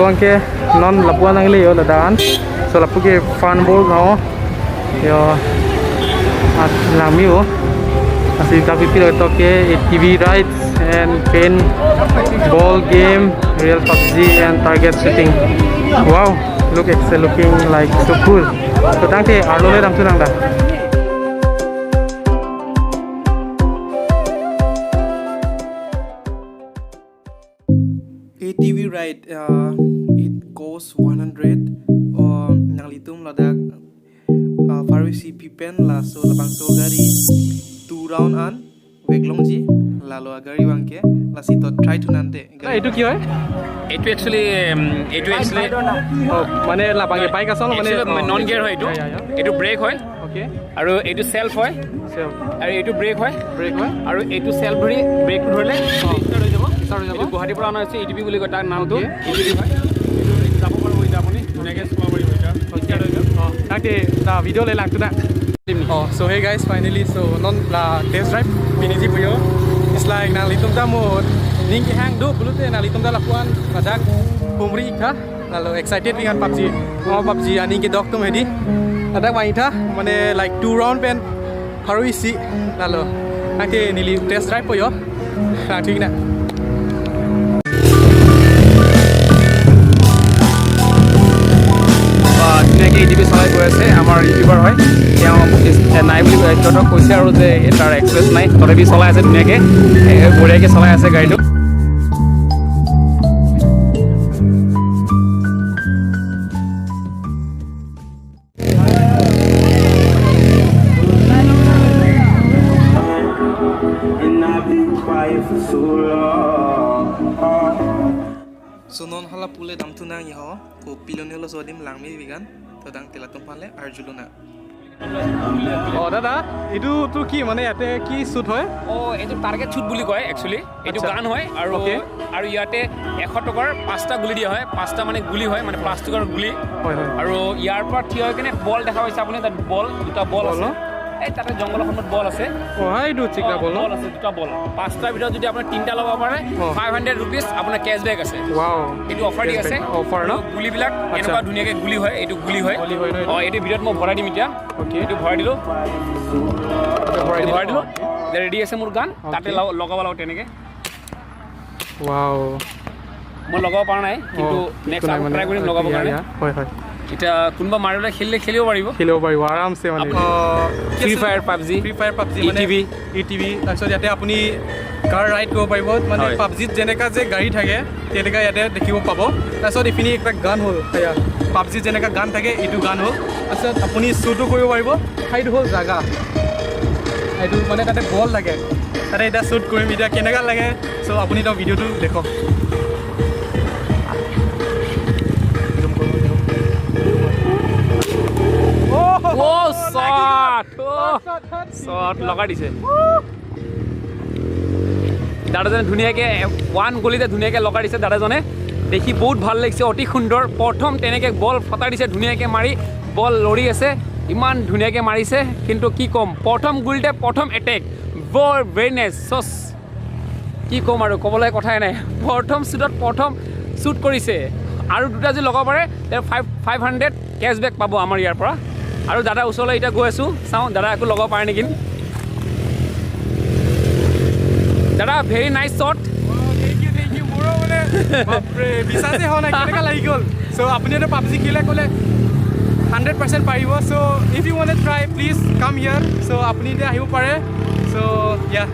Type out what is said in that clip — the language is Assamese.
so angke non lapuan angli yo dadaan so lapuke fun ball no yo at lamiu asi tapi pilo toke TV rides and pen ball game real PUBG and target shooting. Wow, looking like so cool. So tangke arlo le dam tunang da. ATV ride it costs 100 nang litum ladak Farisi pipen la so labang so gari 2 round an weglong ji lalo gari wangke la sitot try to nante etu ki hoy etu actually mane labange bike asol mane non gear hoy etu brake hoy okay aru etu self hoy aru etu brake hoy aru etu self bri brake dhorle start hoy jabo Guwahati pura ana ase ETB buli kota naam to ETB hoy etu jabo par hoy japoni dunege sma bari hoy ja okay da video le lang tu na so hey guys, finally so non la test drive piniji puyo it's like na litum ta mo ningki hang do bulute na litum da lapuan kadak pumri ka lalu excited dengan PUBG ani ke dok tum hedi ada waita mane like 2 round pen haru isi lalu nake nili test drive puyo na thik na ETB চলাই গৈ আছে আমাৰ ইউটিউবাৰ হয় তেওঁ নাই বুলি সিহঁতক কৈছে আৰু যে তাৰ এক্সপ্ৰেছ নাই তথাপি চলাই আছে ধুনীয়াকৈ বঢ়িয়াকৈ চলাই আছে গাড়ীটো so non hala pule dam tu nang yaho ko pilone lo sodim langmi bigan todang telatum pale arjuluna দাদা এইটো তো কি মানে ইয়াতে কি শুট হয় এইটো টাৰ্গেট শুট বুলি কয় একচুয়ালি এইটো গান হয় আৰু আৰু ইয়াতে 100 টকাৰ 5টা গুলি দিয়া হয় 5টা মানে গুলি হয় মানে প্লাষ্টিকৰ গুলি আৰু ইয়াৰ পৰা থিয় হৈ কিনে বল দেখা পাইছে আপুনি তাত বল দুটা বল আছে এই তাতে জংগলখনত বল আছে এইটো চিকনা বল আছে দুটা বল 5টাৰ ভিতৰত যদি আপুনি 3টা লব পাৰে 500 रुपीस আপোনাৰ কেশবেক আছে ওয়াও এইটো অফাৰ দি আছে অফাৰ ন গুলিবিলাক এনেকুৱা ধুনীয়াকৈ গুলি হয় এইটো গুলি হয় এইটো ভিডিঅ'ত মই ভৰাই দিম এতিয়া এইটো ভৰাই দিলো ৰেডি আছে মোৰ গান তাতে লগাব লাগিব তেনেকৈ ওয়াও মই লগাব পৰা নাই কিন্তু নেক্সট আমি ট্ৰাই কৰিম লগাব কাৰণে হয় হয় এটা কোনবা মাৰিলে খেলিব পাৰিব আৰামছে মানে ফ্ৰী ফায়াৰ পাবজি মানে ETV তাৰপিছত ইয়াতে আপুনি কাৰ ৰাইড কৰিব পাৰিব মানে পাবজিত যেনেকা যে গাড়ী থাকে তেনেকা ইয়াতে দেখিব পাব তাৰপিছত ইপিনি একটা গান হ'ল পাবজিত যেনেকা গান থাকে এইটো গান হ'ল তাৰপিছত আপুনি শ্বুটো কৰিব পাৰিব সেইটো হ'ল জাগা এইটো মানে তাতে বল লাগে তাতে এতিয়া শ্বুট কৰিম এতিয়া কেনেকা লাগে চ' আপুনি তো ভিডিঅ'টো দেখক শট লগাই দিছে দাদাজনে ধুনীয়াকৈ ওৱান গলিতে ধুনীয়াকৈ লগাই দিছে দাদাজনে দেখি বহুত ভাল লাগিছে অতি সুন্দৰ প্ৰথম তেনেকৈ বল ফটাই দিছে ধুনীয়াকৈ মাৰি বল লৰি আছে ইমান ধুনীয়াকৈ মাৰিছে কিন্তু কি ক'ম প্ৰথম গুলিতে প্ৰথম এটেক ভেৰি নাইচ চচ কি ক'ম আৰু ক'বলৈ কথাই নাই প্ৰথম শ্বুট কৰিছে আৰু দুটা যদি লগাব পাৰে 500 কেছবেক পাব আমাৰ ইয়াৰ পৰা আৰু দাদা ওচৰলৈ এতিয়া গৈ আছোঁ চাওঁ দাদা একো লগাব পাৰে নেকি দাদা very nice shot thank you মোৰো মানে বাপৰে বিশ্বাসে হোৱা নাই কেনেকুৱা লাগি গ'ল চ' আপুনি এটা পাবজি খেলে ক'লে 100% পাৰিব so' if you want to try please come here চ' আপুনি এতিয়া আহিব পাৰে চ' ইয়া